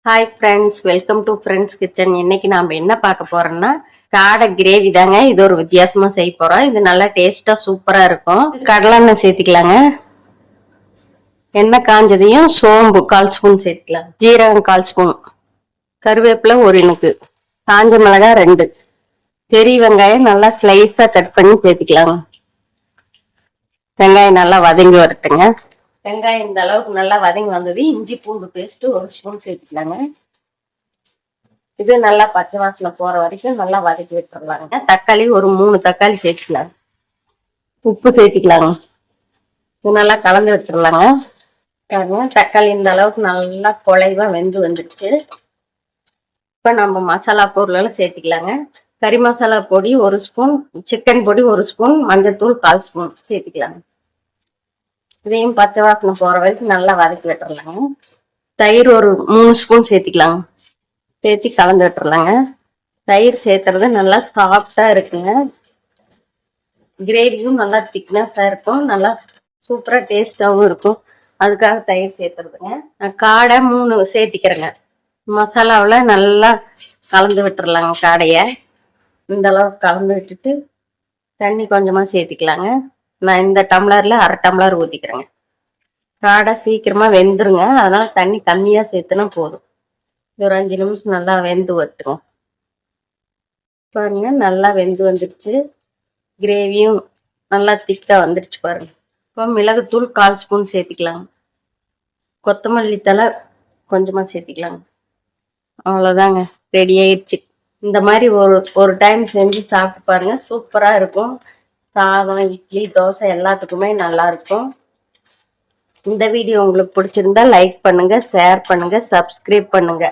Hi friends, welcome to friends kitchen. இன்னைக்கு நாம என்ன பார்க்க போறோம்னா காடை கிரேவி தாங்க. இது ஒரு வித்தியாசமா செய்ய போறோம். இது நல்லா டேஸ்டா சூப்பரா இருக்கும். கடலெண்ணெய் சேர்த்துக்கலாங்க. எண்ணெய் காஞ்சதையும் சோம்பு 1/4 ஸ்பூன் சேர்த்துக்கலாம். ஜீரகம் 1/4 ஸ்பூன், கருவேப்பிலை ஒரு இனுக்கு, காஞ்ச மிளகாய் 2, பெரிய வெங்காயம் நல்லா ஸ்லைஸா கட் பண்ணி சேர்த்துக்கலாங்க. வெங்காயம் நல்லா வதங்கி வரட்டுங்க. வெங்காயம் இந்த அளவுக்கு நல்லா வதங்கி வந்தது. இஞ்சி பூண்டு பேஸ்ட் 1 ஸ்பூன் சேர்த்துக்கலாங்க. இது நல்லா பச்சை வாசனை போற வரைக்கும் நல்லா வதக்கி விட்டுறலாங்க. தக்காளி ஒரு 3 தக்காளி சேர்த்துக்கலாங்க. உப்பு சேர்த்துக்கலாங்க. இது நல்லா கலந்து விட்டுறலாங்க. தக்காளி இந்த அளவுக்கு நல்லா குழைவா வெந்து வந்துடுச்சு. இப்ப நம்ம மசாலா பொருள் எல்லாம் சேர்த்துக்கலாங்க. கறி மசாலா பொடி 1 ஸ்பூன், சிக்கன் பொடி 1 ஸ்பூன், மஞ்சள்தூள் 1/4 ஸ்பூன் சேர்த்துக்கலாங்க. இதையும் பச்சை வாசனை போற வரைக்கும் நல்லா வதக்கி விட்டுறலாங்க. தயிர் ஒரு 3 ஸ்பூன் சேர்த்துக்கலாங்க. சேர்த்து கலந்து விட்டுறலாங்க. தயிர் சேர்த்துறது நல்லா சாஃப்டா இருக்குங்க. கிரேவியும் நல்லா திக்னஸா இருக்கும். நல்லா சூப்பரா டேஸ்டாவும் இருக்கும். அதுக்காக தயிர் சேர்த்துறதுங்க. காடை 3 சேர்த்திக்கிறேங்க. மசாலாவில் நல்லா கலந்து விட்டுறலாங்க. காடையை இந்த அளவுக்கு கலந்து விட்டுட்டு தண்ணி கொஞ்சமா சேர்த்திக்கலாங்க. நான் இந்த டம்ளர்ல 1/2 டம்ளர் ஊத்திக்கிறேங்க. காடை சீக்கிரமா வெந்துருங்க. அதனால தண்ணி கம்மியா சேர்த்துனா போதும். ஒரு 5 நிமிஷம் நல்லா வெந்து வரட்டுங்க. பாருங்க நல்லா வெந்து வந்துடுச்சு. கிரேவியும் நல்லா திக்கா வந்துடுச்சு பாருங்க. இப்போ மிளகுத்தூள் 1/4 ஸ்பூன் சேர்த்திக்கலாங்க. கொத்தமல்லி தழை கொஞ்சமா சேர்த்திக்கலாங்க. அவ்வளோதாங்க, ரெடி ஆயிடுச்சு. இந்த மாதிரி ஒரு டைம் செஞ்சு சாப்பிட்டு பாருங்க. சூப்பரா இருக்கும். சாதம், இட்லி, தோசை எல்லாத்துக்குமே நல்லா இருக்கும். இந்த வீடியோ உங்களுக்கு பிடிச்சிருந்தா லைக் பண்ணுங்க, ஷேர் பண்ணுங்க, சப்ஸ்கிரைப் பண்ணுங்க.